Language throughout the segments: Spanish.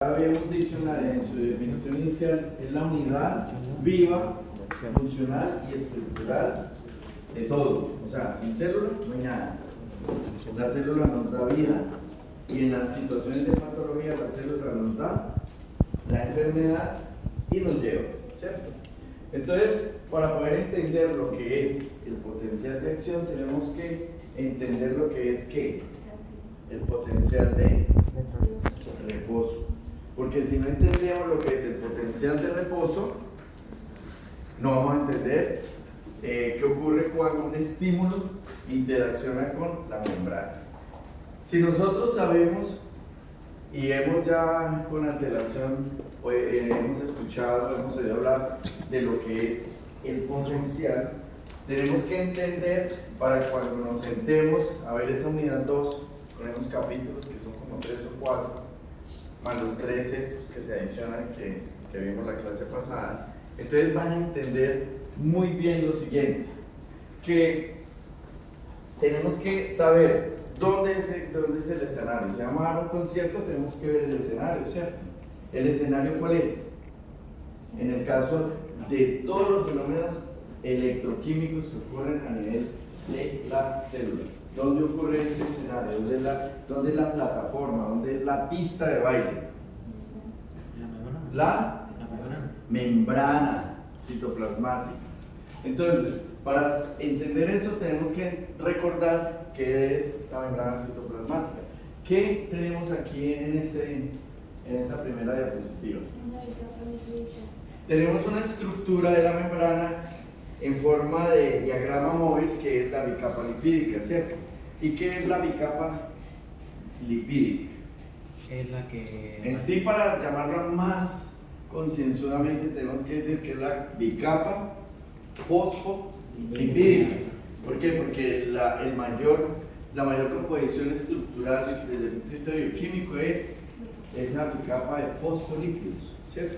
Habíamos dicho en su definición inicial, es la unidad viva, funcional y estructural de todo. O sea, sin célula no hay nada. La célula nos da vida y en las situaciones de patología la célula nos da la enfermedad y nos lleva, ¿cierto? Entonces, para poder entender lo que es el potencial de acción, tenemos que entender lo que es ¿qué? El potencial de reposo. Porque si no entendemos lo que es el potencial de reposo, no vamos a entender qué ocurre cuando un estímulo interacciona con la membrana. Si nosotros sabemos y hemos ya con antelación, hemos escuchado, hemos oído hablar de lo que es el potencial, tenemos que entender para cuando nos sentemos a ver esa unidad 2 con esos capítulos que son como 3 o 4, más los 3 estos que se adicionan que vimos la clase pasada, entonces van a entender muy bien lo siguiente, que tenemos que saber dónde es el escenario. Si vamos a dar un concierto tenemos que ver el escenario, ¿cierto? ¿El escenario cuál es? En el caso de todos los fenómenos electroquímicos que ocurren a nivel de la célula. ¿Dónde ocurre ese escenario? ¿Dónde es la plataforma? ¿Dónde es la pista de baile? La membrana citoplasmática. Entonces, para entender eso tenemos que recordar qué es la membrana citoplasmática. ¿Qué tenemos aquí en esa primera diapositiva? Tenemos una estructura de la membrana en forma de diagrama móvil que es la bicapa lipídica, ¿cierto? ¿Y qué es la bicapa lipídica? Es la que... En sí, para llamarla más concienzudamente, tenemos que decir que es la bicapa fosfolipídica. ¿Por qué? Porque la mayor composición estructural desde el punto de vista bioquímico es esa bicapa de fosfolípidos, ¿cierto?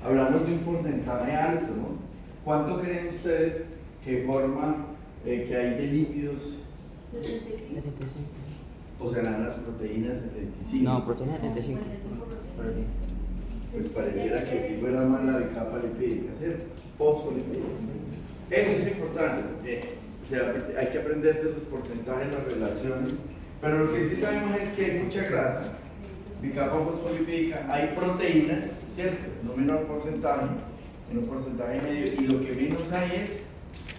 Hablamos de un porcentaje alto, ¿no? ¿Cuánto creen ustedes que forma, que hay de lípidos? 75. ¿O serán las proteínas 75? No, proteína 75. Pues pareciera que si fuera más la bicapa lipídica, ¿cierto? Fosfolipídica. Eso es importante, porque hay que aprenderse los porcentajes, las relaciones, pero lo que sí sabemos es que hay mucha grasa, bicapa fosfolipídica, hay proteínas, ¿cierto? En un menor porcentaje, en un porcentaje medio, y lo que menos hay es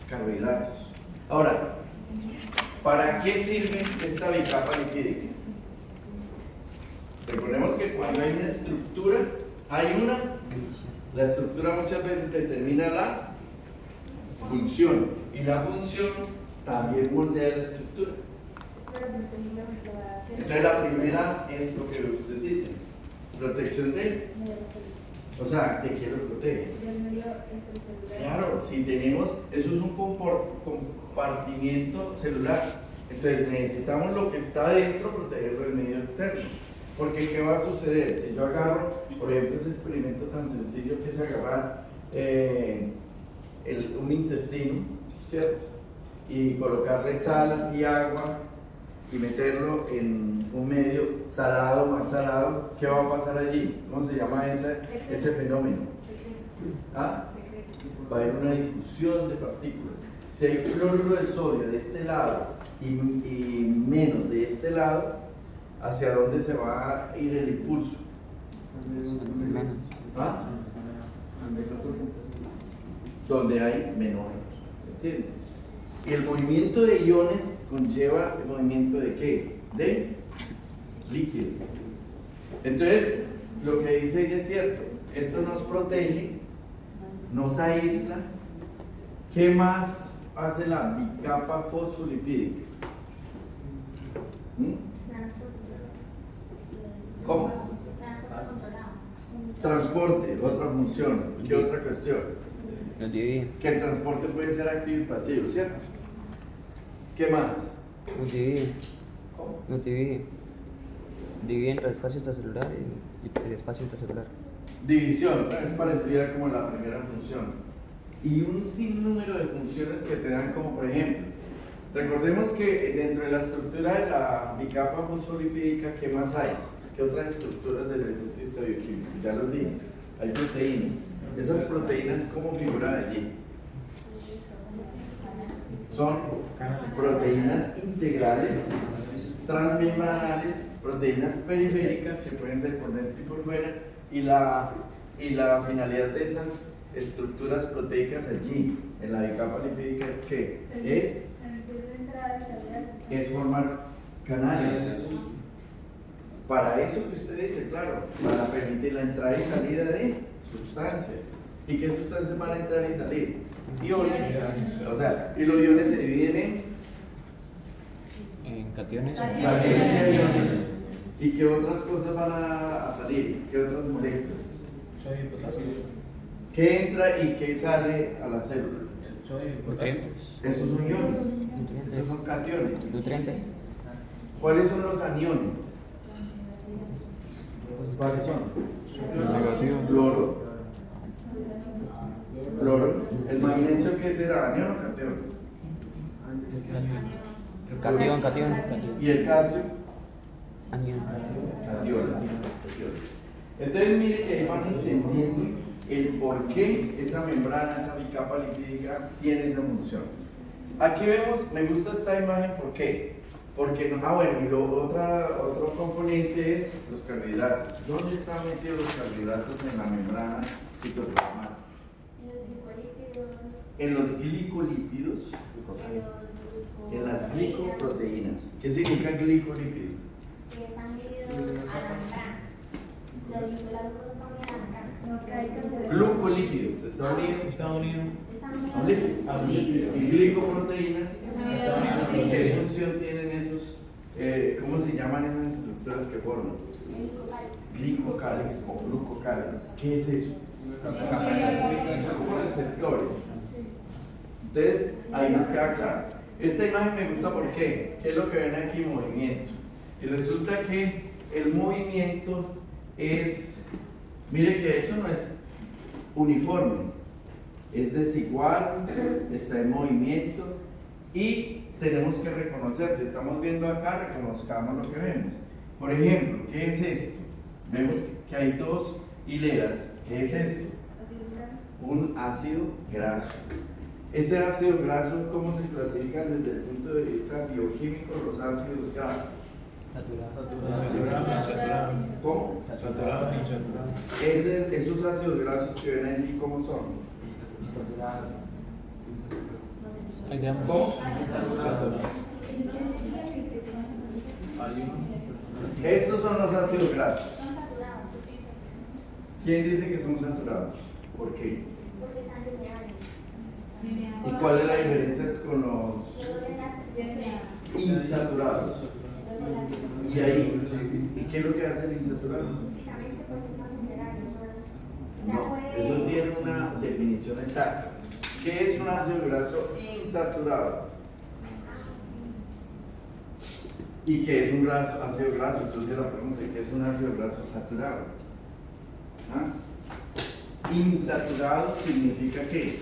carbohidratos. Ahora, ¿para qué sirve esta bicapa lipídica? Recordemos que cuando hay una estructura, la estructura muchas veces determina la función, y la función también moldea la estructura. Entonces la primera es lo que usted dice, protección de, o sea, ¿de qué lo protege? Claro, si tenemos, eso es un compartimiento celular, entonces necesitamos lo que está dentro, protegerlo del medio externo. Porque ¿qué va a suceder? Si yo agarro, por ejemplo, ese experimento tan sencillo que es agarrar un intestino, ¿cierto? Y colocarle sal y agua y meterlo en un medio salado, más salado, ¿qué va a pasar allí? ¿Cómo se llama ese fenómeno? ¿Ah? Va a haber una difusión de partículas. Si hay cloruro de sodio de este lado y menos de este lado, ¿hacia dónde se va a ir el impulso? ¿Ah? Donde hay menor. ¿Entiendes? Y el movimiento de iones conlleva el movimiento de ¿qué? De líquido. Entonces, lo que dice ella es cierto. Esto nos protege, nos aísla. ¿Qué más hace la bicapa fosfolipídica? ¿Cómo? Transporte, otra función. ¿Qué otra cuestión? Que el transporte puede ser activo y pasivo, ¿cierto? ¿Qué más? ¿Cómo? Divide entre el espacio extracelular y el espacio intracelular. División, es parecida como la primera función. Y un sinnúmero de funciones que se dan, como por ejemplo, recordemos que dentro de la estructura de la bicapa fosfolipídica, ¿qué más hay? ¿Qué otras estructuras desde el punto de vista bioquímico? Ya los dije. Hay proteínas. Esas proteínas, ¿cómo figuran allí? Son proteínas integrales, transmembranales, proteínas periféricas que pueden ser por dentro y por fuera, y la finalidad de esas estructuras proteicas allí en la bicapa lipídica es que es formar canales. Para eso que usted dice, claro, para permitir la entrada y salida de sustancias. ¿Y qué sustancias van a entrar y salir? Iones. O sea, y los iones se dividen En cationes. cationes y aniones. ¿Y qué otras cosas van a salir? ¿Qué otras moléculas? ¿Qué entra y qué sale a la célula? Nutrientes. Esos son iones. Esos son cationes. Nutrientes. ¿Cuáles son los aniones? ¿Cuáles son? Cloro. Cloro. ¿El magnesio qué será? ¿Anión o catión? Catión. ¿Y el calcio? Anión. Catión. Entonces mire que ahí van entendiendo el por qué esa membrana, esa bicapa lipídica tiene esa función. Aquí vemos, me gusta esta imagen, ¿por qué? Porque, bueno, y otro componente es los carbohidratos. ¿Dónde están metidos los carbohidratos en la membrana citoplasmática? En los glicolípidos, en las glicoproteínas. ¿Qué significa glicolípido? Glucolípidos, ¿está unido? A un lípido. Y glicoproteínas, ¿y qué función tienen esos? ¿Cómo se llaman esas estructuras que forman? Glicocáliz o glucocáliz. ¿Qué es eso? Son como receptores. Entonces, ahí nos queda claro. Esta imagen me gusta porque, ¿qué es lo que ven aquí? Movimiento. Y resulta que el movimiento es, mire que eso no es uniforme, es desigual, está en movimiento y tenemos que reconocer, si estamos viendo acá, reconozcamos lo que vemos. Por ejemplo, ¿qué es esto? Vemos que hay dos hileras. ¿Qué es esto? Un ácido graso. Ese ácido graso, ¿cómo se clasifican desde el punto de vista bioquímico los ácidos grasos? Saturado. ¿Cómo? Saturado, insaturado. Esos ácidos grasos que ven allí, ¿cómo son? ¿Cómo? Estos son los ácidos grasos. ¿Quién dice que son saturados? ¿Por qué? ¿Y cuál es la diferencia con los insaturados? ¿Y ahí? ¿Y qué es lo que hace el insaturado? No, eso tiene una definición exacta. ¿Qué es un ácido graso insaturado? ¿Y qué es un ácido graso? Eso es la pregunta. ¿Qué es un ácido graso saturado? ¿Ah? Insaturado significa que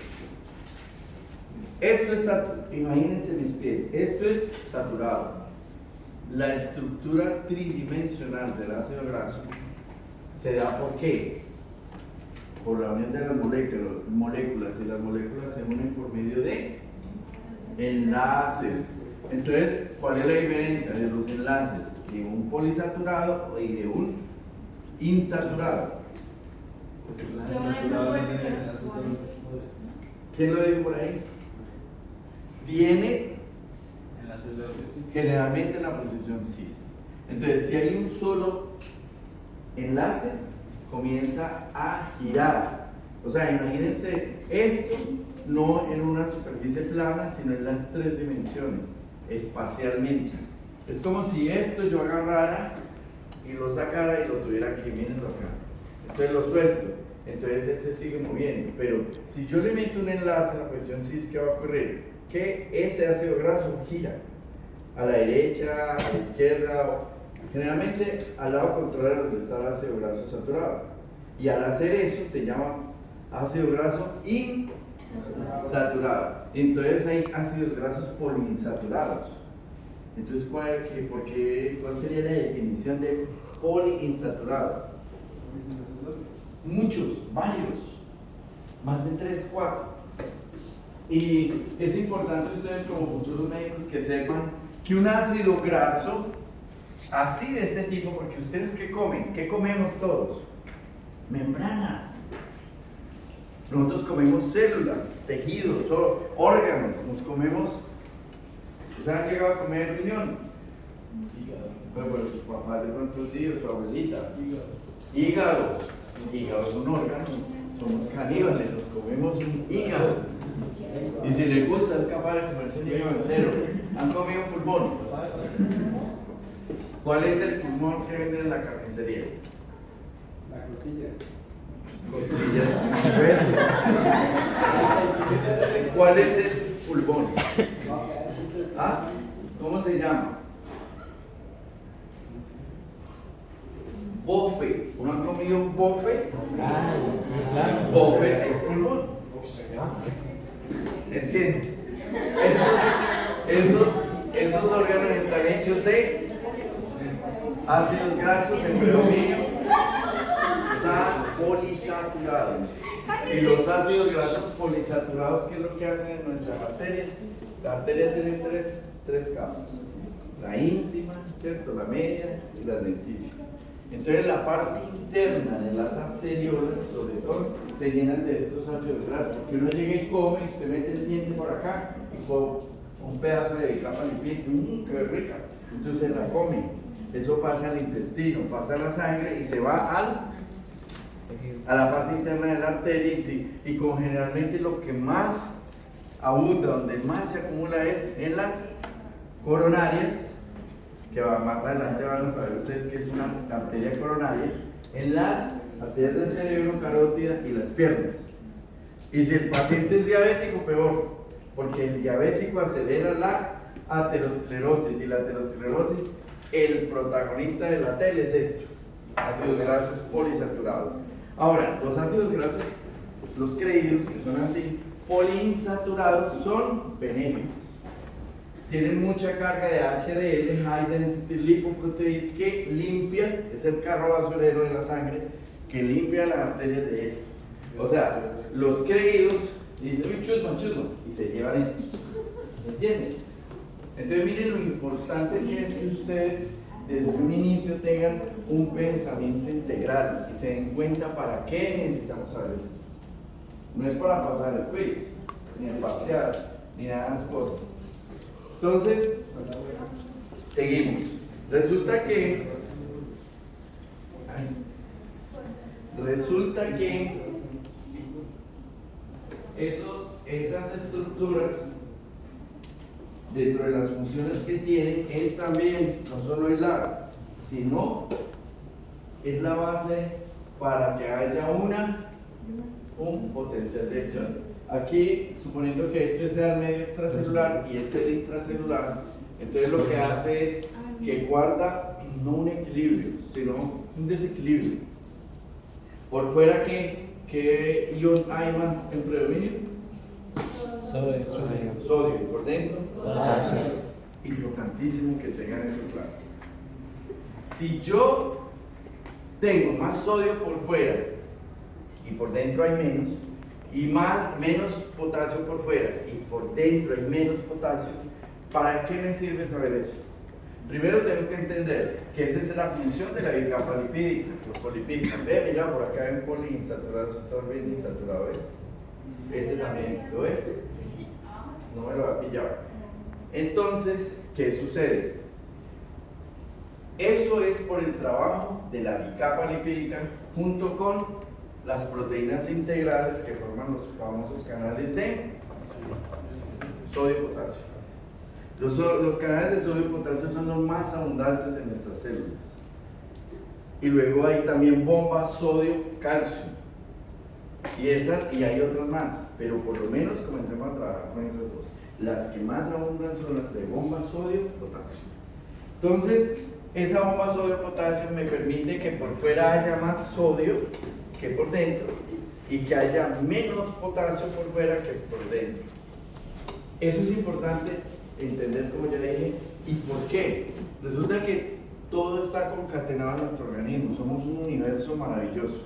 esto es saturado. Imagínense mis pies. Esto es saturado. La estructura tridimensional del ácido graso se da ¿por qué? Por la unión de las moléculas, y las moléculas se unen por medio de enlaces. Entonces, ¿cuál es la diferencia de los enlaces de un polisaturado y de un insaturado? ¿Quién lo dijo por ahí? Tiene generalmente en la posición cis. Entonces, si hay un solo enlace, comienza a girar. O sea, imagínense esto no en una superficie plana, sino en las tres dimensiones, espacialmente. Es como si esto yo agarrara y lo sacara y lo tuviera aquí, mírenlo acá. Entonces lo suelto, entonces él se sigue moviendo. Pero si yo le meto un enlace en la posición cis, ¿qué va a ocurrir? Que ese ácido graso gira a la derecha, a la izquierda, generalmente al lado contrario donde está el ácido graso saturado. Y al hacer eso se llama ácido graso insaturado. Entonces hay ácidos grasos poliinsaturados. Entonces, ¿cuál sería la definición de poliinsaturado? Muchos, varios, más de 3, 4. Y es importante ustedes como futuros médicos que sepan que un ácido graso, así de este tipo, porque ustedes ¿qué comen? ¿Qué comemos todos? Membranas. Nosotros comemos células, tejidos, órganos, nos comemos. ¿Ustedes han llegado a comer riñón? Bueno, sus papás de pronto sí, o su abuelita. Hígado. Hígado es un órgano, somos caníbales, nos comemos un hígado. Y si les gusta, es capaz de comerse un hígado entero. ¿Han comido pulmón? ¿Cuál es el pulmón que venden en la carnicería? La costilla. Costillas, hueso. ¿Cuál es el pulmón? ¿Ah? ¿Cómo se llama? Bofe. ¿No han comido un bofe? Bofe es pulmón. ¿Entiendes? Esos órganos están hechos de ácidos grasos de predominio polisaturados. Y los ácidos grasos polisaturados, ¿qué es lo que hacen en nuestras arterias? La arteria tiene tres capas: la íntima, ¿cierto? La media y la adventicia. Entonces la parte interna de las arteriolas, sobre todo, se llenan de estos ácidos grasos, porque uno llega y come, usted mete el diente por acá y con un pedazo de capa lipídica, ¡qué rica! Entonces la come. Eso pasa al intestino, pasa a la sangre y se va a la parte interna de la arteria y con generalmente lo que más abunda, donde más se acumula es en las coronarias, que más adelante van a saber ustedes que es una arteria coronaria, en las arterias del cerebro, carótida y las piernas. Y si el paciente es diabético, peor, porque el diabético acelera la aterosclerosis, y la aterosclerosis, el protagonista de la tele es esto: ácidos grasos polisaturados. Ahora, los ácidos grasos, los creídos, que son así, poliinsaturados, son benéficos. Tienen mucha carga de HDL, High Density Lipoprotein, que limpia, es el carro basurero de la sangre, que limpia las arterias de esto. O sea, los creídos dicen, uy, chusma, y se llevan esto. ¿Entienden? Entonces miren lo importante que es que ustedes desde un inicio tengan un pensamiento integral y se den cuenta para qué necesitamos saber esto. No es para pasar el quiz, ni el parcial, ni nada de esas cosas. Entonces, seguimos. Resulta que esas estructuras, dentro de las funciones que tienen, es también, no solo hilar, sino es la base para que haya un potencial de acción. Aquí, suponiendo que este sea el medio extracelular y este el intracelular, entonces lo que hace es que guarda no un equilibrio, sino un desequilibrio. Por fuera, ¿qué ion hay más en predominio? Sodio. Por dentro, importantísimo que tengan eso claro. Si yo tengo más sodio por fuera y por dentro hay menos, y menos potasio por fuera y por dentro hay menos potasio, ¿para qué me sirve saber eso? Primero tengo que entender que esa es la función de la bicapa lipídica, los polipídicos. Ve, mira, por acá hay un poliinsaturado, eso está bien insaturado, ¿ves? Ese también, ¿lo ve? No me lo va a pillar. Entonces, ¿qué sucede? Eso es por el trabajo de la bicapa lipídica junto con las proteínas integrales que forman los famosos canales de sodio-potasio. Los canales de sodio-potasio son los más abundantes en nuestras células. Y luego hay también bombas sodio-calcio. Y hay otras más, pero por lo menos comencemos a trabajar con esas dos. Las que más abundan son las de bomba sodio-potasio. Entonces, esa bomba sodio-potasio me permite que por fuera haya más sodio que por dentro y que haya menos potasio por fuera que por dentro. Eso es importante entender, como ya dije, y por qué. Resulta que todo está concatenado en nuestro organismo, somos un universo maravilloso.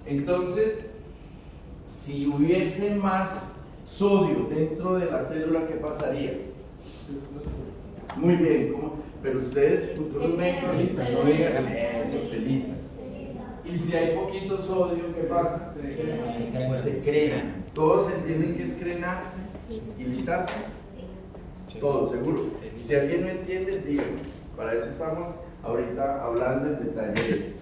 Entonces, si hubiese más sodio dentro de la célula, ¿qué pasaría? Muy bien, ¿cómo? Pero ustedes, futuros médicos, no digan eso, se lisa. Y si hay poquito sodio, ¿qué pasa? Se crena. ¿Todos entienden qué es crenarse y lisarse? Todos, seguro. Si alguien no entiende, díganme. Para eso estamos ahorita hablando en detalle de esto.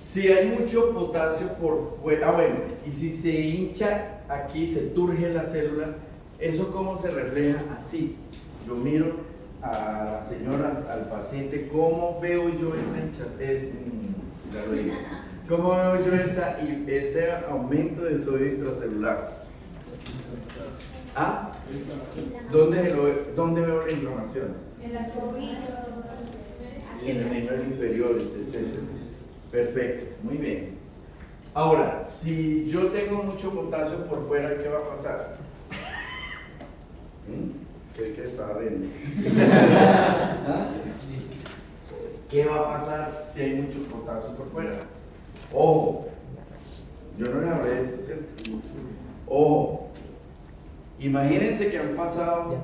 Si hay mucho potasio por fuera, bueno, y si se hincha aquí, se turge la célula, ¿eso cómo se refleja? Así. Yo miro a la señora, al paciente, ¿cómo veo yo esa hinchazón? ¿Cómo veo yo ese aumento de sodio intracelular? ¿Ah? ¿Dónde veo la inflamación? En la rodilla. En el miembro inferior, etc. Perfecto, muy bien. Ahora, si yo tengo mucho potasio por fuera, ¿qué va a pasar? Creí que estaba riendo. ¿Ah? ¿Qué va a pasar si hay mucho potasio por fuera? Ojo, yo no le hablé de esto, ¿cierto? Ojo, imagínense que han pasado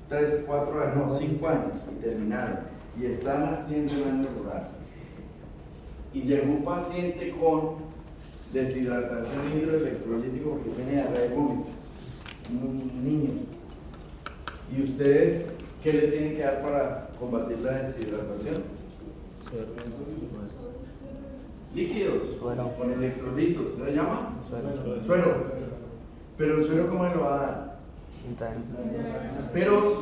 3, 4 años, no, 5 años y terminaron y están haciendo el año rural. Y llegó un paciente con deshidratación hidroelectrolítica porque tiene diarrea de vómito, un niño. ¿Y ustedes qué le tienen que dar para combatir la deshidratación? Líquidos, con electrolitos, ¿se le llama? Suero. Pero el suero, ¿cómo le va a dar? Peros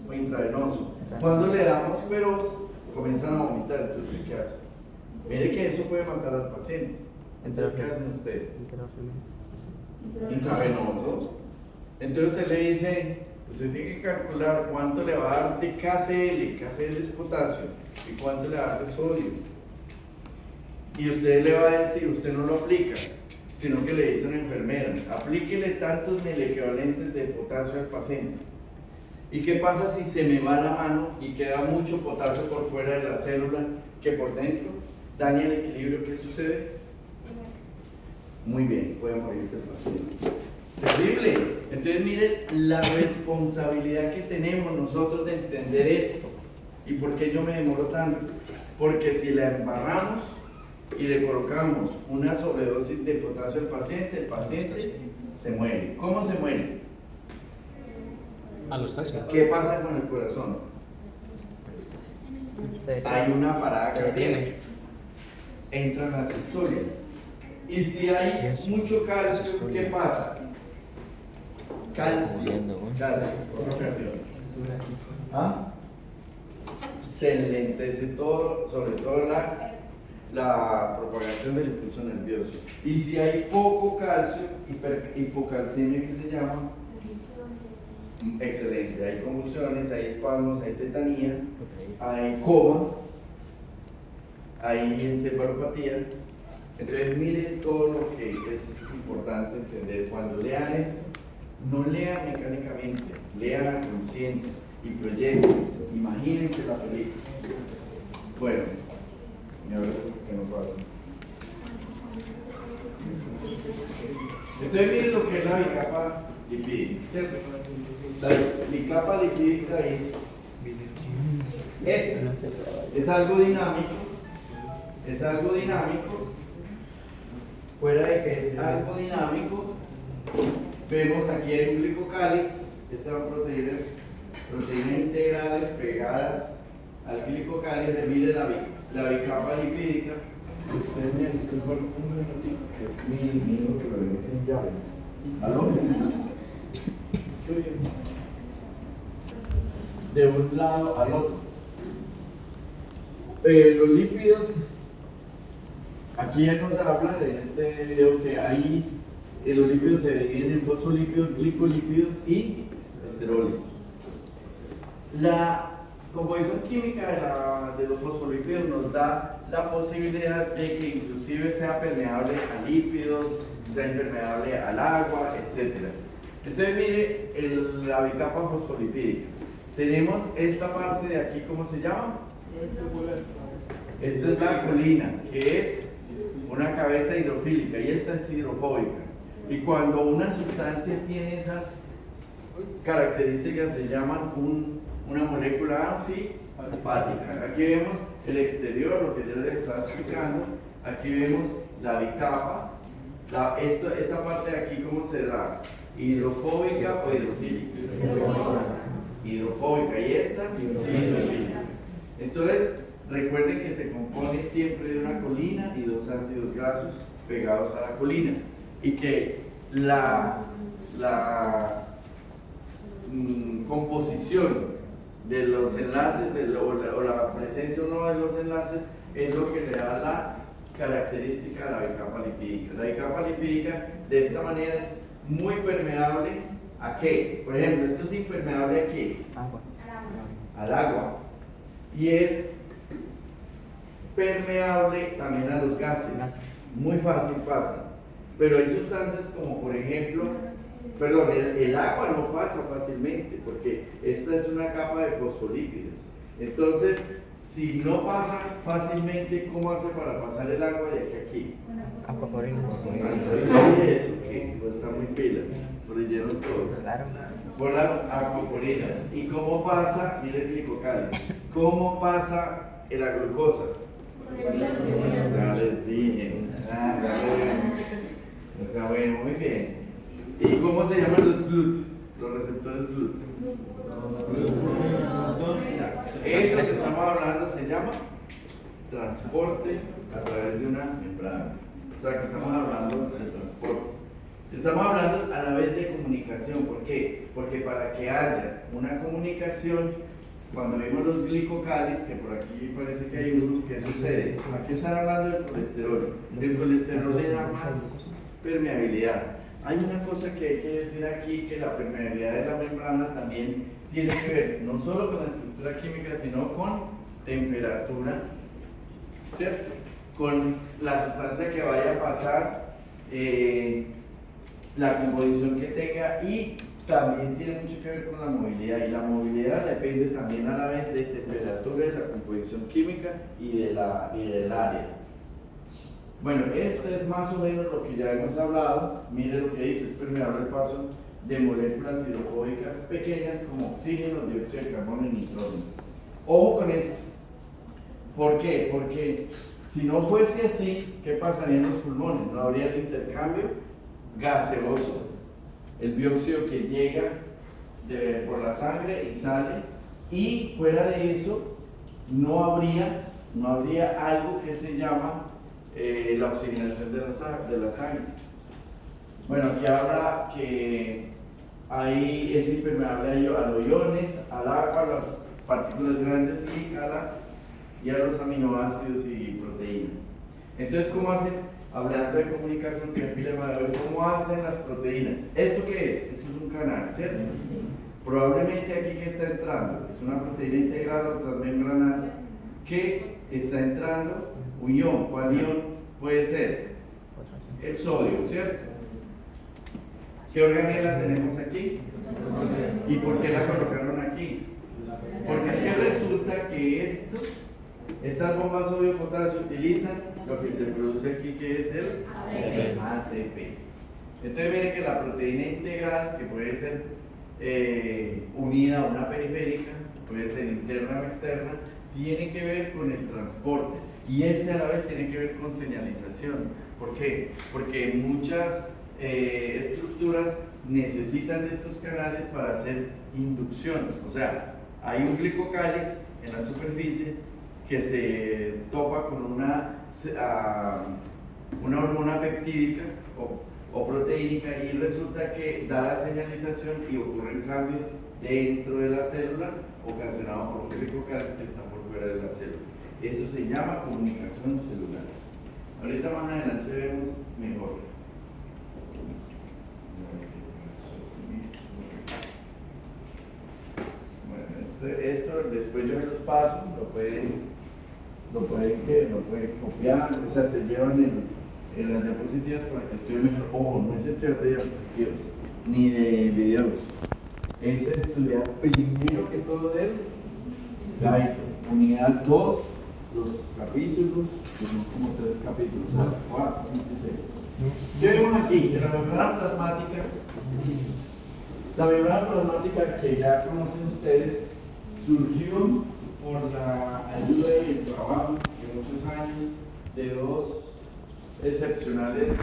o intravenoso. Cuando le damos peros, comienzan a vomitar. Entonces, ¿qué hace? Mire que eso puede matar al paciente. Entonces, ¿qué hacen ustedes? Intravenoso. Entonces, se le dice, usted tiene que calcular cuánto le va a dar de KCl. KCl es potasio. ¿Y cuánto le va a dar de sodio? Y usted le va a decir, usted no lo aplica, sino que le dice a una enfermera, aplíquele tantos miliequivalentes de potasio al paciente. ¿Y qué pasa si se me va la mano y queda mucho potasio por fuera de la célula que por dentro daña el equilibrio? ¿Qué sucede? Muy bien, puede morirse el paciente. Terrible. Entonces mire la responsabilidad que tenemos nosotros de entender esto. ¿Y por qué yo me demoro tanto? Porque si la embarramos y le colocamos una sobredosis de potasio al paciente, el paciente se muere. ¿Cómo se muere? Alostasia. ¿Qué pasa con el corazón? Hay una parada cardíaca. Entran las historias. Y si hay mucho calcio, ¿qué pasa? Calcio. ¿Ah? Se enlentece todo, sobre todo la propagación del impulso nervioso. Y si hay poco calcio, hipocalcemia, que se llama, excelente, hay convulsiones, hay espasmos, hay tetanía, hay coma, hay encefalopatía. Entonces miren todo lo que es importante entender. Cuando lean esto, no lean mecánicamente, lean a conciencia y proyectense, imagínense la película. Bueno, y ahora sí que no pasa. Entonces miren lo que es la bicapa lipídica, ¿cierto? La bicapa lipídica es algo dinámico, fuera de que es algo dinámico, vemos aquí hay un glicocálix, estas son proteínas integrales pegadas al glicocálix, mire la bicapa lipídica. Ustedes me disculpan un minutito, es mi hijo que lo ven sin llaves. ¿Aló? De un lado al otro. Los lípidos, aquí ya nos habla de este video que hay, los lípidos se dividen en fosfolípidos, glicolípidos y esteroles. La composición química de los fosfolípidos nos da la posibilidad de que inclusive sea permeable a lípidos, sea impermeable al agua, etc. Entonces mire la bicapa fosfolipídica. Tenemos esta parte de aquí, ¿cómo se llama? Esta es la colina, que es una cabeza hidrofílica, y esta es hidrofóbica. Y cuando una sustancia tiene esas características se llaman una molécula anfipática. Aquí vemos el exterior, lo que yo les estaba explicando. Aquí vemos la bicapa. Esta parte de aquí, ¿cómo se da? ¿Hidrofóbica o hidrofílica? Hidrofóbica. ¿Y esta? Hidrofílica. Entonces, recuerden que se compone siempre de una colina y dos ácidos grasos pegados a la colina. Y que la composición de los enlaces o la presencia o no de los enlaces es lo que le da la característica a la bicapa lipídica. La bicapa lipídica de esta manera es muy permeable ¿a qué? Por ejemplo, esto es impermeable ¿a qué? Al agua. Y es permeable también a los gases. Muy fácil pasa. Pero hay sustancias como por ejemplo, perdón, el agua no pasa fácilmente porque esta es una capa de fosfolípidos. Entonces, si no pasa fácilmente, ¿cómo hace para pasar el agua de aquí a aquí? Aquaporina. ¿Y eso qué? Pues está muy pila, leyeron todo. Claro. Por las aquaporinas. ¿Y cómo pasa? Mire el glicocáliz. ¿Cómo pasa la glucosa? Ya les dije. O sea, bueno, muy bien. ¿Y cómo se llaman los GLUT? Los receptores GLUT. Eso que estamos hablando se llama transporte a través de una membrana. O sea, que estamos hablando de transporte. Estamos hablando a la vez de comunicación. ¿Por qué? Porque para que haya una comunicación, cuando vemos los glicocáliz, que por aquí parece que hay uno, ¿qué sucede? Aquí están hablando del colesterol. El colesterol le da más permeabilidad. Hay una cosa que hay que decir aquí, que la permeabilidad de la membrana también tiene que ver no solo con la estructura química, sino con temperatura, ¿cierto? Con la sustancia que vaya a pasar, la composición que tenga, y también tiene mucho que ver con la movilidad, y la movilidad depende también a la vez de temperatura, de la composición química y del área. Bueno, este es más o menos lo que ya hemos hablado. Mire lo que dice: es permeable al paso de moléculas hidrofóbicas pequeñas como oxígeno, dióxido de carbono y nitrógeno. Ojo con esto. ¿Por qué? Porque si no fuese así, ¿qué pasaría en los pulmones? No habría el intercambio gaseoso, el dióxido que llega por la sangre y sale, y fuera de eso no habría algo que se llama la oxigenación de la sangre. Bueno, aquí habla que ahí es impermeable a los iones, al agua, a las partículas grandes y a los aminoácidos y proteínas. Entonces, ¿cómo hacen? Hablando de comunicación, que es el tema de hoy, ¿cómo hacen las proteínas? ¿Esto qué es? Esto es un canal, ¿cierto? Probablemente aquí que está entrando es una proteína integral o transmembranal que está entrando un ion. ¿Cuál ion puede ser? El sodio, ¿cierto? ¿Qué organela tenemos aquí? ¿Y por qué la colocaron aquí? Porque es que resulta que estas bombas sodio-potasio utilizan lo que se produce aquí, que es el ATP. Entonces miren que la proteína integral, que puede ser unida a una periférica, puede ser interna o externa, tiene que ver con el transporte, y a la vez tiene que ver con señalización. ¿Por qué? Porque muchas estructuras necesitan de estos canales para hacer inducción. O sea, hay un glicocáliz en la superficie que se topa con una hormona peptídica o proteínica, y resulta que da la señalización y ocurren cambios dentro de la célula ocasionados por los glicocáliz que están por fuera de la célula. Eso se llama comunicación celular. Ahorita más adelante vemos mejor. Bueno, esto después yo me los paso, lo pueden copiar, o sea, se llevan en las diapositivas para que estudien mejor. Ojo, no es estudiar de diapositivas ni de videos, es estudiar primero que todo del guide, unidad 2, los capítulos, que son como 3 capítulos, 4, 5 y 6. ¿Qué vemos aquí? En la membrana plasmática. La membrana plasmática que ya conocen ustedes surgió por la ayuda y el trabajo de muchos años de dos excepcionales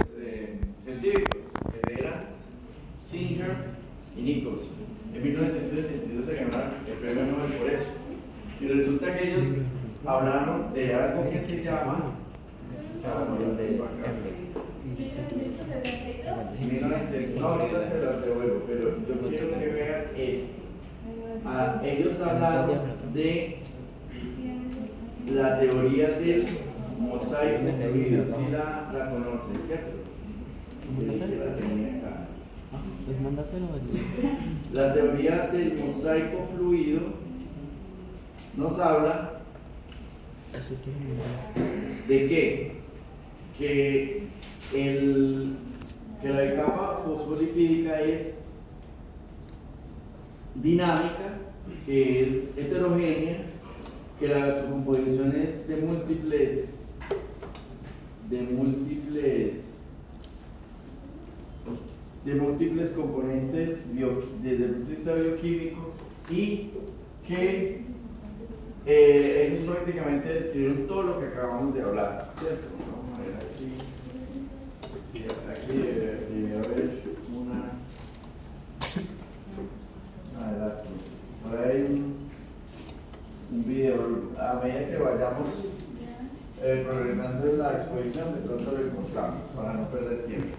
científicos, que eran Singer y Nichols. En 1972 se ganaron el premio Nobel por eso. Y resulta que ellos hablaron de algo que se llama no, ahorita se las devuelvo, pero yo quiero que vean esto. Ellos hablaron de la teoría del mosaico fluido. Si la conocen, ¿cierto? La tenía acá. La teoría del mosaico fluido nos habla de qué? Que la capa fosfolipídica es dinámica, que es heterogénea, que su composición es de múltiples componentes desde el punto de vista bioquímico, y que ellos prácticamente describieron todo lo que acabamos de hablar, ¿cierto? Vamos a ver aquí. Sí, aquí debe haber una lástima. Por ahí hay un video. A medida que vayamos progresando en la exposición, de pronto lo encontramos para no perder tiempo.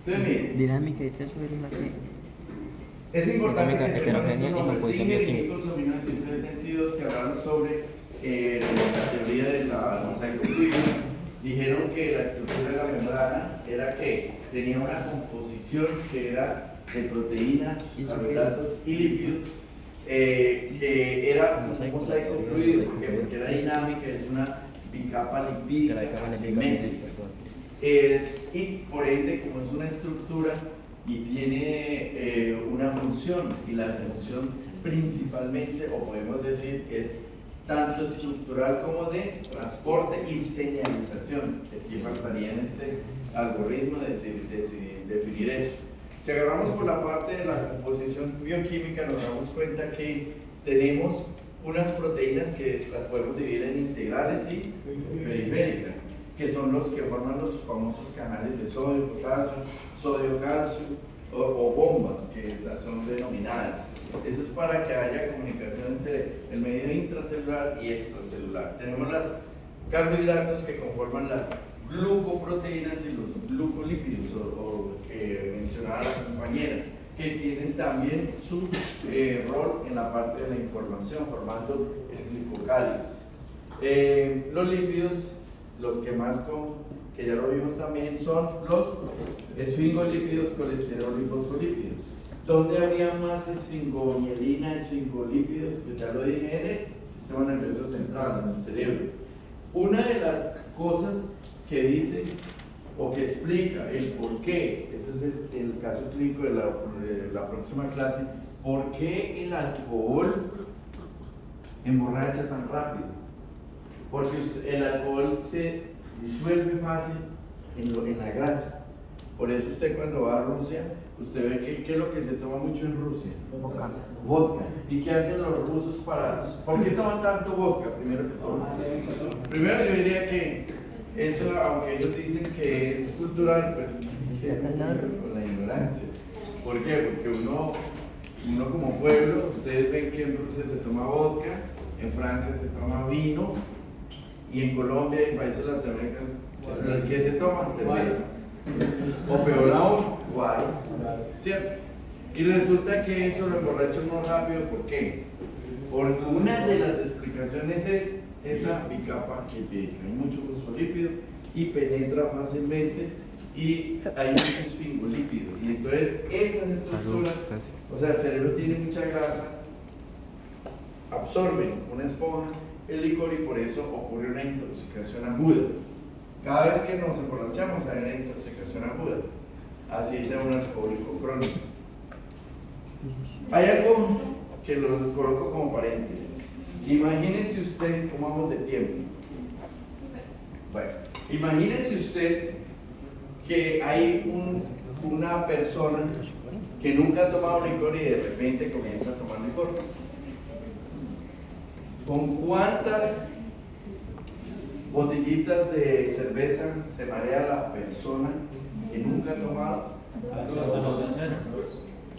Entonces, miren, Dinámica y texto es la que. es importante Dinámica, que sepan heterogénea estos y nombres. composición Singer y bioquímica. Nichols en 1972, que hablaron sobre la teoría de la mosaico fluido. Dijeron que la estructura de la membrana era que tenía una composición que era de proteínas, carbohidratos y lípidos, que era un mosaico fluido, porque era dinámica, es una bicapa lipídica asimétrica. Y por ende, como es una estructura y tiene una función, y la función principalmente, o podemos decir que es tanto estructural como de transporte y señalización. Aquí faltaría en este algoritmo definir eso. Si agarramos por la parte de la composición bioquímica, nos damos cuenta que tenemos unas proteínas que las podemos dividir en integrales y periféricas, que son los que forman los famosos canales de sodio, potasio, sodio, calcio o bombas, que son denominadas. Eso es para que haya comunicación entre el medio intracelular y extracelular. Tenemos las carbohidratos que conforman las glucoproteínas y los glucolípidos, o que mencionaba la compañera, que tienen también su rol en la parte de la información, formando el glicocáliz. Los lípidos, los que más que ya lo vimos también, son los esfingolípidos, colesterol y fosfolípidos. ¿Dónde habría más esfingomielina, esfingolípidos? Pues ya lo dije, en el sistema nervioso central, en el cerebro. Una de las cosas que dice o que explica el por qué, ese es el caso clínico de la próxima clase, por qué el alcohol emborracha tan rápido. Porque el alcohol se disuelve fácil en la grasa. Por eso usted cuando va a Rusia, usted ve que es lo que se toma mucho en Rusia. Vodka. ¿Y qué hacen los rusos ¿por qué toman tanto vodka? Primero que todo. Primero yo diría que eso, aunque ellos dicen que es cultural, pues tiene que ver con la ignorancia. ¿Por qué? Porque uno como pueblo, ustedes ven que en Rusia se toma vodka, en Francia se toma vino, y en Colombia y en países latinoamericanos, las que se toman cerveza. O peor aún, guaro. ¿Cierto? Y resulta que eso lo emborracha uno rápido. ¿Por qué? Porque una de las explicaciones es esa bicapa lipídica. Hay mucho fosfolípido y penetra fácilmente, y hay mucho esfingolípido. Y entonces esas estructuras, o sea, el cerebro tiene mucha grasa, absorben una esponja, el licor, y por eso ocurre una intoxicación aguda. Cada vez que nos emborrachamos hay una intoxicación aguda. Así sea un alcohólico crónico. Hay algo que lo coloco como paréntesis. Imagínense usted, ¿cómo vamos de tiempo? Bueno, imagínense usted que hay una persona que nunca ha tomado licor y de repente comienza a tomar licor. ¿Con cuántas botellitas de cerveza se marea la persona que nunca ha tomado?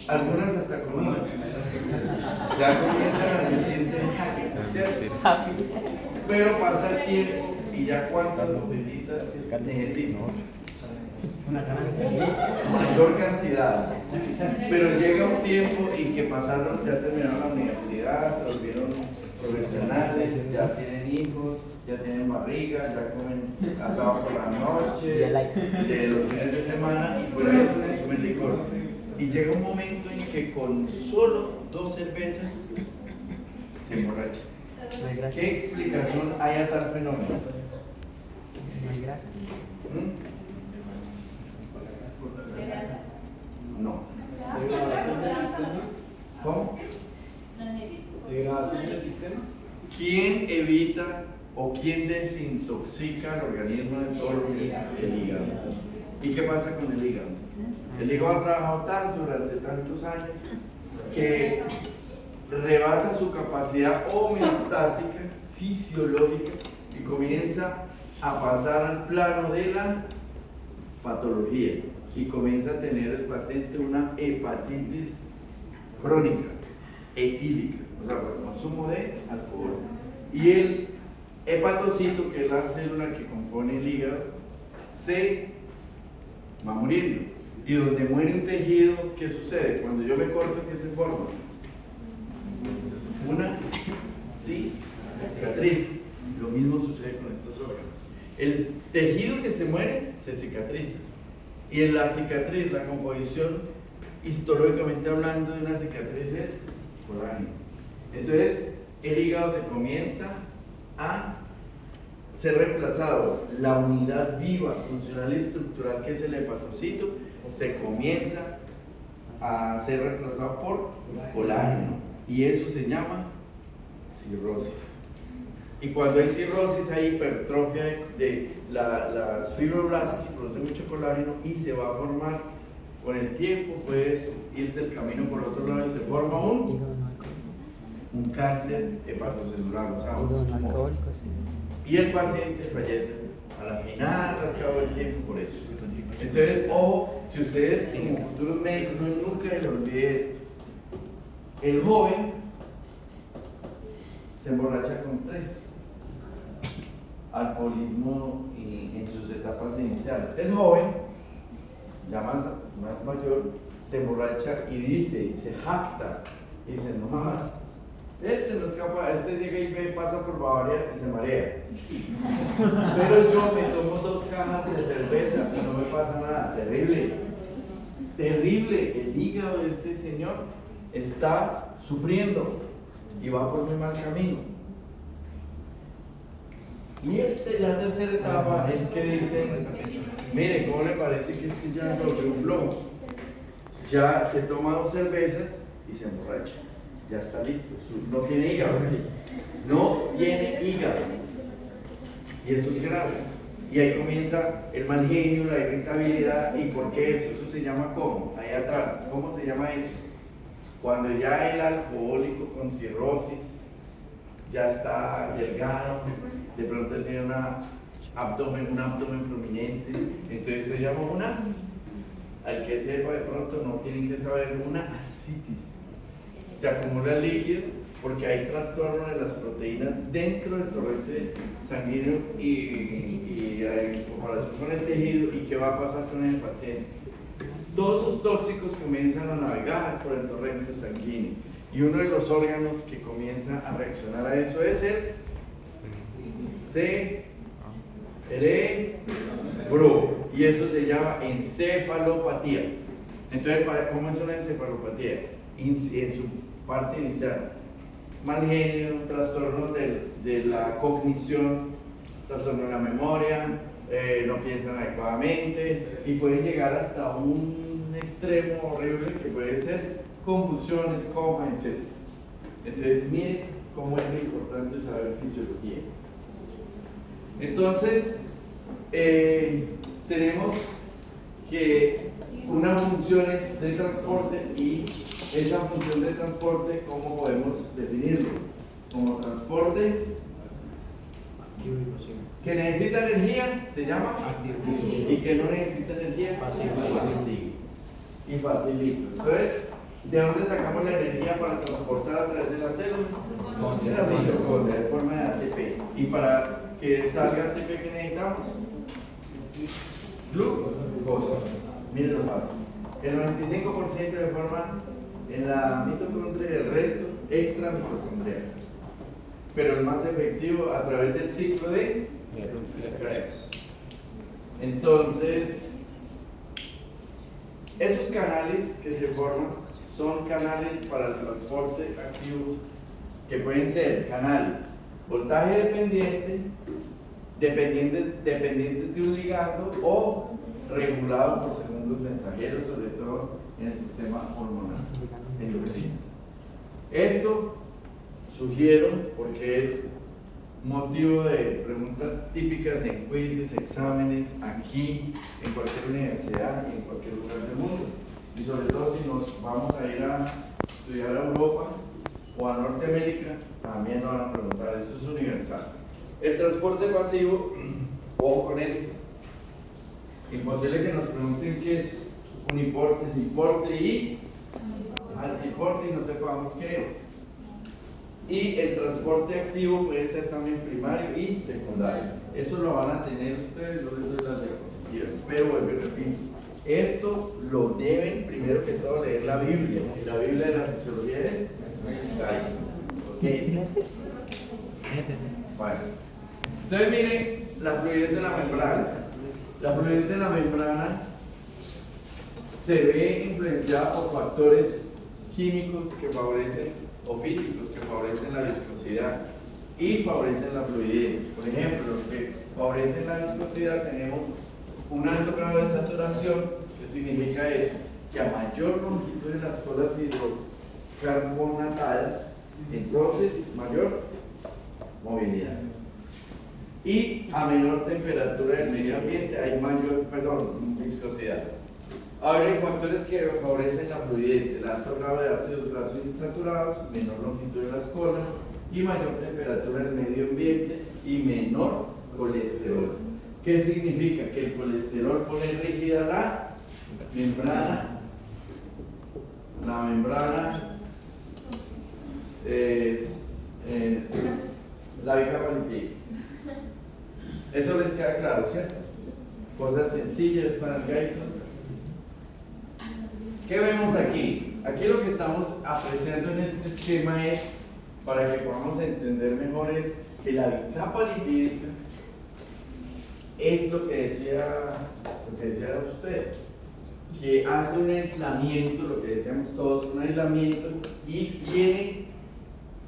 Algunas hasta con una. Ya comienzan a sentirse happy, ¿cierto? Pero pasa el tiempo y ya cuántas botellitas necesitan. Mayor cantidad. Pero llega un tiempo en que pasaron, ya terminaron la universidad, se volvieron profesionales, ya tienen hijos, ya tienen barriga, ya comen asado por la noche, de los fines de semana, y por eso consumen licor. Y llega un momento en que con solo 2 cervezas se emborracha. ¿Qué explicación hay a tal fenómeno? No hay grasa. No. Degradación del sistema. ¿Cómo? Degradación del sistema. ¿Quién evita o quién desintoxica el organismo de todo lo que es el hígado? ¿Y qué pasa con el hígado? El hígado ha trabajado tanto durante tantos años que rebasa su capacidad homeostásica, fisiológica, y comienza a pasar al plano de la patología y comienza a tener el paciente una hepatitis crónica, etílica, o sea, por consumo de alcohol. Y el hepatocito, que es la célula que compone el hígado, se va muriendo. Y donde muere un tejido, ¿qué sucede? Cuando yo me corto, ¿qué se forma? Una cicatriz. Lo mismo sucede con estos órganos. El tejido que se muere se cicatriza. Y en la cicatriz, la composición, histológicamente hablando, de una cicatriz es colágeno. Entonces, el hígado se comienza a ser reemplazado. La unidad viva, funcional y estructural, que es el hepatocito, se comienza a ser reemplazado por colágeno. Y eso se llama cirrosis. Y cuando hay cirrosis, hay hipertrofia de las fibroblastos, produce mucho colágeno y se va a formar con el tiempo, puede irse el camino por otro lado y se forma un cáncer hepatocelular, o sea, un tumor. Y el paciente fallece a la final, al cabo del tiempo, por eso. Entonces, ojo, si ustedes como futuros médicos, nunca se les olvide esto. El joven se emborracha con 3. Alcoholismo en sus etapas iniciales. El joven, ya más mayor, se emborracha y dice, y se jacta, y dice, no más, este no es capaz, este llega y pasa por Bavaria y se marea. Pero yo me tomo 2 cajas de cerveza y no me pasa nada. Terrible, terrible. El hígado de ese señor está sufriendo y va por muy mal camino. Y la tercera etapa es que dicen, mire, ¿cómo le parece que este ya sobre un flow? Ya se toma 2 cervezas y se emborracha. Ya está listo. No tiene hígado. No tiene hígado. Y eso es grave. Y ahí comienza el mal genio, la irritabilidad. ¿Y por qué eso? Eso se llama ¿cómo? Ahí atrás. ¿Cómo se llama eso? Cuando ya el alcohólico con cirrosis ya está delgado, de pronto tiene un abdomen prominente, entonces se llama al que sepa de pronto no tienen que saber, una ascitis. Se acumula el líquido porque hay trastorno de las proteínas dentro del torrente sanguíneo y hay comparación con el tejido. ¿Y qué va a pasar con el paciente? Todos esos tóxicos comienzan a navegar por el torrente sanguíneo y uno de los órganos que comienza a reaccionar a eso es el cerebro, y eso se llama encefalopatía. Entonces, ¿cómo es una encefalopatía? En su parte inicial, mal genio, trastornos de la cognición, trastorno de la memoria, no piensan adecuadamente y pueden llegar hasta un extremo horrible que puede ser convulsiones, coma, etc. Entonces, miren cómo es importante saber fisiología. Entonces, tenemos que una función es de transporte y esa función de transporte, ¿cómo podemos definirlo? Como transporte que necesita energía, se llama, y que no necesita energía, pasivo. Y facilito. Entonces, ¿de dónde sacamos la energía para transportar a través de la célula? De la mitocondria, de forma de ATP. Y para que salga ATP, ¿qué necesitamos? Glucosa. Miren lo fácil. El 95% de forma en la mitocondria y el resto extra mitocondrial. Pero el más efectivo a través del ciclo de Krebs. Entonces, esos canales que se forman son canales para el transporte activo, que pueden ser canales voltaje dependiente, dependientes de un ligando o regulados por segundos mensajeros, sobre todo en el sistema hormonal endocrino. Esto sugiero porque es motivo de preguntas típicas en quizzes, exámenes, aquí, en cualquier universidad y en cualquier lugar del mundo. Y sobre todo si nos vamos a ir a estudiar a Europa o a Norteamérica, también nos van a preguntar, esto es universal. El transporte pasivo, ojo con esto, imposible que nos pregunten qué es uniporte, simporte y antiporte y no sepamos qué es. Y el transporte activo puede ser también primario y secundario. Eso lo van a tener ustedes, yo les doy las diapositivas, pero vuelvo y repito, esto lo deben primero que todo leer la Biblia, y la Biblia de la fisiología es ¿ok? Bueno, entonces miren la fluidez de la membrana. La fluidez de la membrana se ve influenciada por factores químicos que favorecen o físicos que favorecen la viscosidad y favorecen la fluidez. Por ejemplo, los que favorecen la viscosidad tenemos un alto grado de saturación. ¿Qué significa eso? Que a mayor longitud de las colas hidrocarbonatadas, entonces mayor movilidad. Y a menor temperatura del medio ambiente hay mayor, viscosidad. Ahora hay factores que favorecen la fluidez: el alto grado de ácidos grasos insaturados, menor longitud de las colas y mayor temperatura del medio ambiente y menor colesterol. ¿Qué significa? Que el colesterol pone rígida la membrana. La membrana es la bicapa lipídica. Eso les queda claro, ¿cierto? Cosas sencillas para el gaito. ¿Qué vemos aquí? Aquí lo que estamos apreciando en este esquema es, para que podamos entender mejor, es que la bicapa lipídica es lo que decía usted, que hace un aislamiento, lo que decíamos todos, un aislamiento, y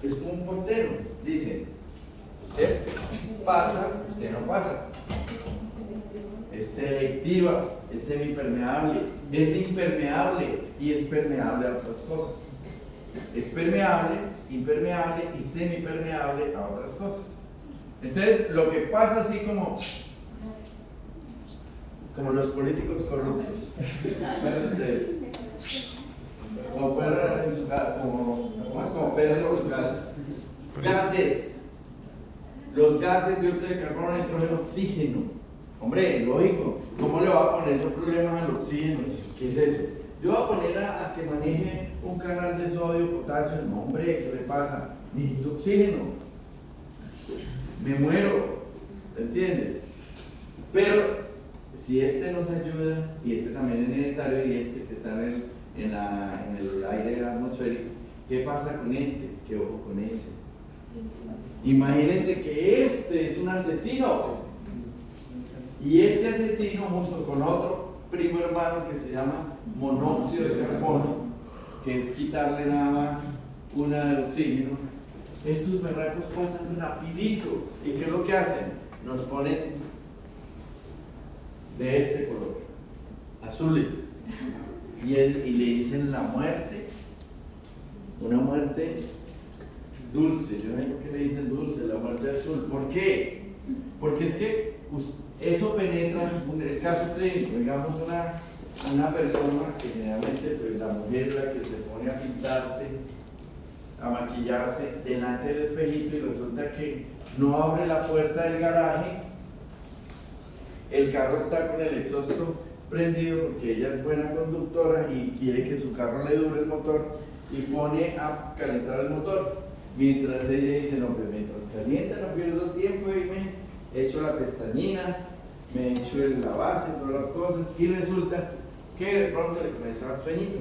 es como un portero. Dice, usted pasa, usted no pasa. Es selectiva, es semipermeable, es impermeable y es permeable a otras cosas. Es permeable, impermeable y semipermeable a otras cosas. Entonces, lo que pasa así como los políticos corruptos, como fuera en su casa, como Pedro en su casa. Gases. Los gases, dióxido de carbono, nitrógeno, oxígeno. Hombre, lógico, ¿cómo le va a poner yo problemas al oxígeno? ¿Qué es eso? Yo voy a poner a que maneje un canal de sodio, potasio. No, hombre, ¿qué le pasa? Necesito oxígeno. Me muero. ¿Te entiendes? Pero si este nos ayuda, y este también es necesario, y este que está en el aire atmosférico, ¿qué pasa con este? ¿Qué ojo con ese? Imagínense que este es un asesino. Y este asesino, junto con otro primo hermano que se llama monóxido de carbono, que es quitarle nada más una del oxígeno, estos berracos pasan rapidito. ¿Y qué es lo que hacen? Nos ponen de este color, azules. Y le dicen la muerte, una muerte dulce. Yo no sé por qué le dicen dulce, la muerte azul. ¿Por qué? Porque es que eso penetra en el caso clínico. Digamos una persona que generalmente, pues, la mujer la que se pone a pintarse, a maquillarse delante del espejito, y resulta que no abre la puerta del garaje, el carro está con el exhausto prendido porque ella es buena conductora y quiere que su carro le dure el motor, y pone a calentar el motor, mientras ella dice: no, pues mientras calienta no pierdo tiempo y me echo la pestañina, me echo la base, todas las cosas, y resulta que de pronto le comienza a dar sueñito.